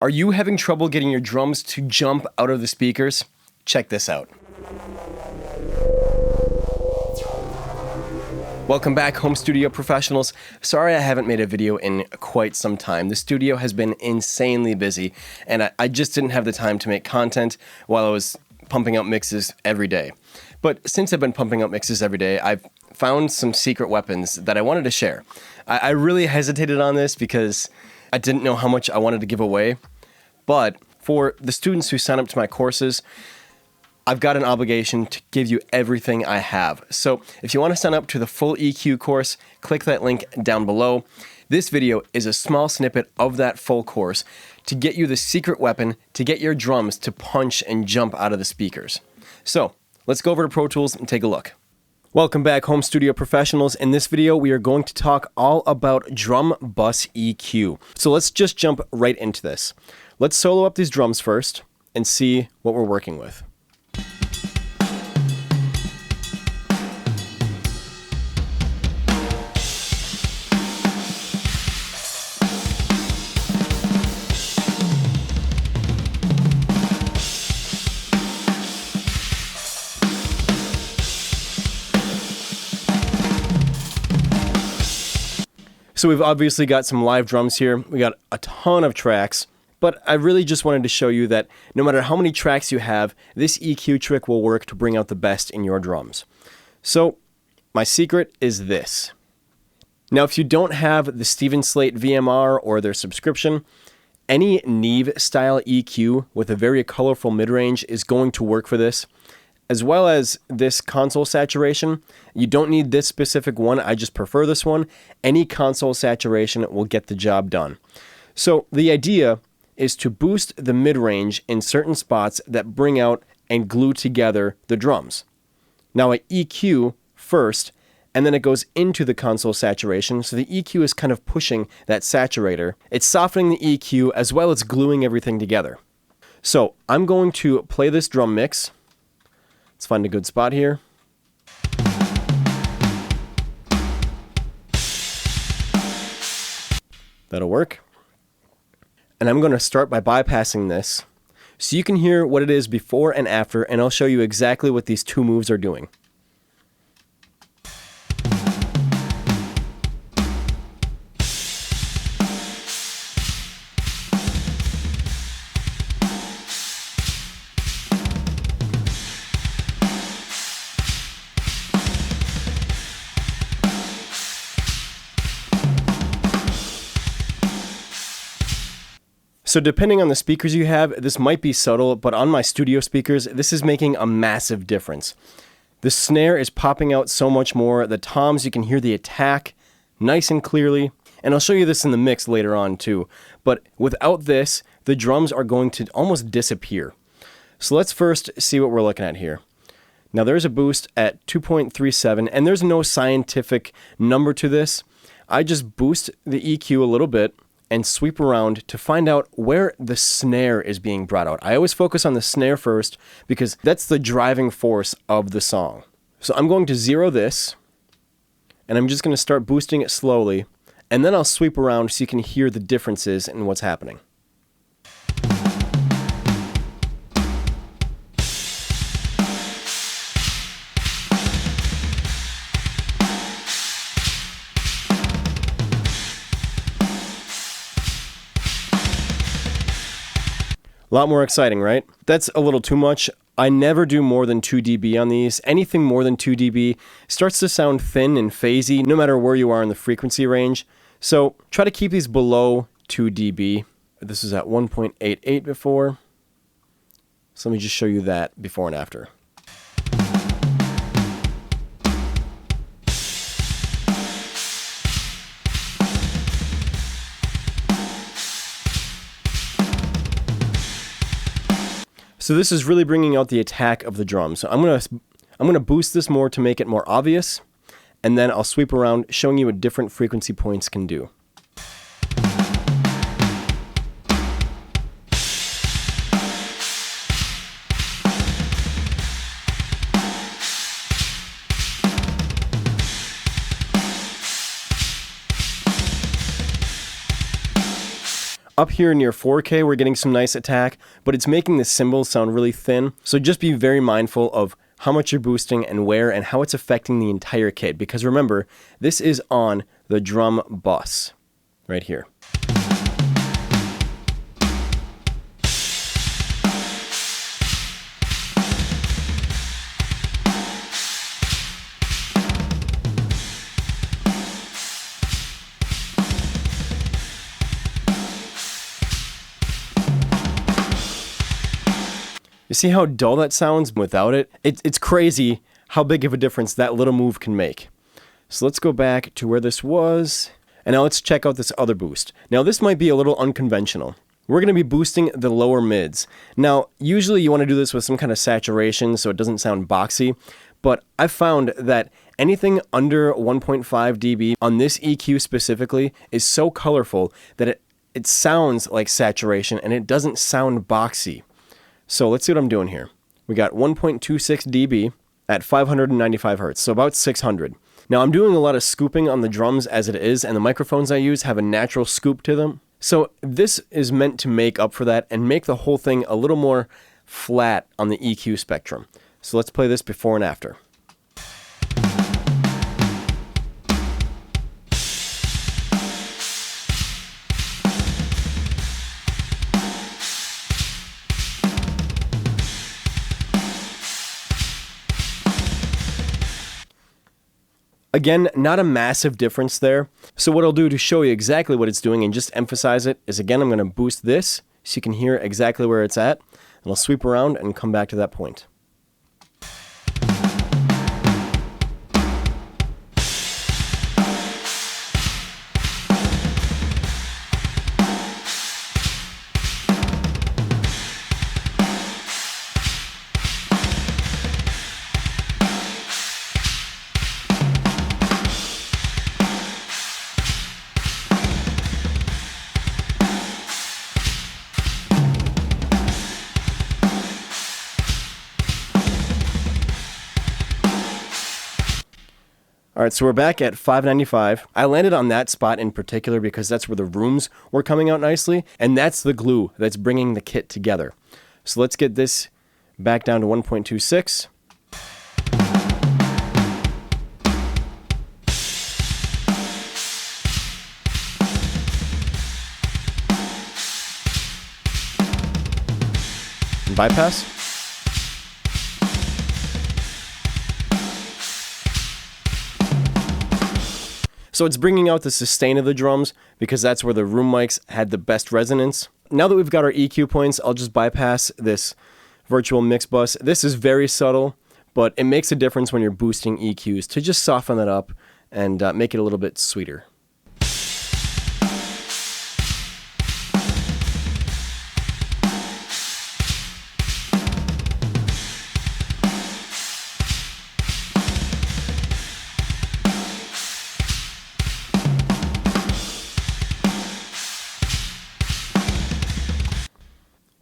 Are you having trouble getting your drums to jump out of the speakers? Check this out. Welcome back, home studio professionals. Sorry I haven't made a video in quite some time. The studio has been insanely busy, and I just didn't have the time to make content while I was pumping out mixes every day. But since I've been pumping out mixes every day, I've found some secret weapons that I wanted to share. I really hesitated on this because I didn't know how much I wanted to give away. But for the students who sign up to my courses, I've got an obligation to give you everything I have. So if you want to sign up to the full EQ course, click that link down below. This video is a small snippet of that full course to get you the secret weapon to get your drums to punch and jump out of the speakers. So let's go over to Pro Tools and take a look. Welcome back, home studio professionals. In this video, we are going to talk all about drum bus EQ. So let's just jump right into this. Let's solo up these drums first and see what we're working with. So we've obviously got some live drums here. We got a ton of tracks, but I really just wanted to show you that no matter how many tracks you have, this EQ trick will work to bring out the best in your drums. So my secret is this. Now, if you don't have the Steven Slate VMR or their subscription, any Neve style EQ with a very colorful mid-range is going to work for this. As well as this console saturation. You don't need this specific one, I just prefer this one. Any console saturation will get the job done. So the idea is to boost the mid-range in certain spots that bring out and glue together the drums. Now I EQ first, and then it goes into the console saturation, so the EQ is kind of pushing that saturator. It's softening the EQ as well as gluing everything together. So I'm going to play this drum mix. Let's find a good spot here. That'll work. And I'm going to start by bypassing this so you can hear what it is before and after, and I'll show you exactly what these two moves are doing. So depending on the speakers you have, this might be subtle, but on my studio speakers, this is making a massive difference. The snare is popping out so much more. The toms, you can hear the attack nice and clearly. And I'll show you this in the mix later on too. But without this, the drums are going to almost disappear. So let's first see what we're looking at here. Now there's a boost at 2.37, and there's no scientific number to this. I just boost the EQ a little bit and sweep around to find out where the snare is being brought out. I always focus on the snare first because that's the driving force of the song. So I'm going to zero this, and I'm just going to start boosting it slowly, and then I'll sweep around so you can hear the differences in what's happening. A lot more exciting, right? That's a little too much. I never do more than 2 dB on these. Anything more than 2 dB starts to sound thin and phasey, no matter where you are in the frequency range. So try to keep these below 2 dB. This was at 1.88 before. So let me just show you that before and after. So this is really bringing out the attack of the drum. So I'm gonna boost this more to make it more obvious, and then I'll sweep around showing you what different frequency points can do. Up here near 4K, we're getting some nice attack, but it's making the cymbals sound really thin. So just be very mindful of how much you're boosting and where and how it's affecting the entire kit. Because remember, this is on the drum bus right here. You see how dull that sounds without it? It's crazy how big of a difference that little move can make. So let's go back to where this was, and now let's check out this other boost. Now this might be a little unconventional. We're going to be boosting the lower mids. Now, usually you want to do this with some kind of saturation so it doesn't sound boxy, but I've found that anything under 1.5 dB on this EQ specifically is so colorful that it sounds like saturation and it doesn't sound boxy. So let's see what I'm doing here. We got 1.26 dB at 595 Hertz, so about 600. Now I'm doing a lot of scooping on the drums as it is, and the microphones I use have a natural scoop to them. So this is meant to make up for that and make the whole thing a little more flat on the EQ spectrum. So let's play this before and after. Again, not a massive difference there. So what I'll do to show you exactly what it's doing and just emphasize it is, again, I'm going to boost this so you can hear exactly where it's at. And I'll sweep around and come back to that point. All right, so we're back at 595. I landed on that spot in particular because that's where the rooms were coming out nicely, and that's the glue that's bringing the kit together. So let's get this back down to 1.26. And bypass. So it's bringing out the sustain of the drums because that's where the room mics had the best resonance. Now that we've got our EQ points, I'll just bypass this virtual mix bus. This is very subtle, but it makes a difference when you're boosting EQs to just soften it up and make it a little bit sweeter.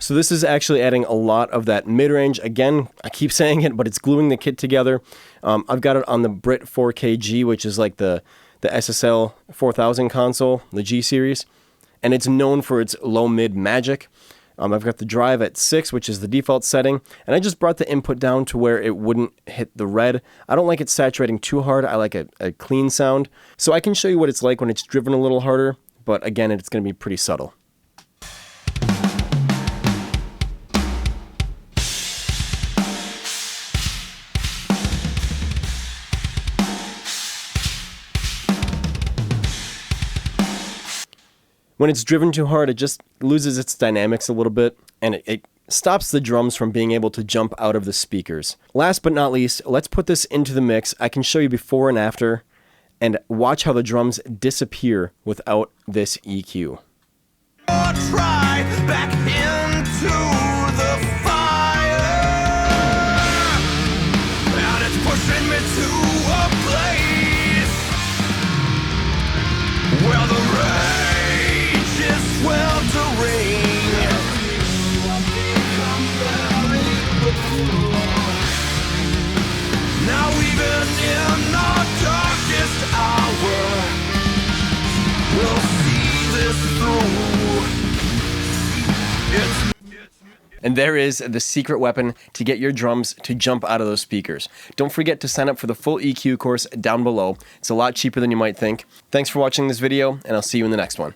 So this is actually adding a lot of that mid-range. Again, I keep saying it, but it's gluing the kit together. I've got it on the Brit 4KG, which is like the SSL 4000 console, the G series, and it's known for its low-mid magic. I've got the drive at 6, which is the default setting, and I just brought the input down to where it wouldn't hit the red. I don't like it saturating too hard. I like a clean sound. So I can show you what it's like when it's driven a little harder, but again, it's going to be pretty subtle. When it's driven too hard, it just loses its dynamics a little bit, and it stops the drums from being able to jump out of the speakers. Last but not least, let's put this into the mix. I can show you before and after, and watch how the drums disappear without this EQ. Try back into the fire, and it's pushing me to a place where the rage is sweltering. Now even in our darkest hour, we'll see this through. And there is the secret weapon to get your drums to jump out of those speakers. Don't forget to sign up for the full EQ course down below. It's a lot cheaper than you might think. Thanks for watching this video, and I'll see you in the next one.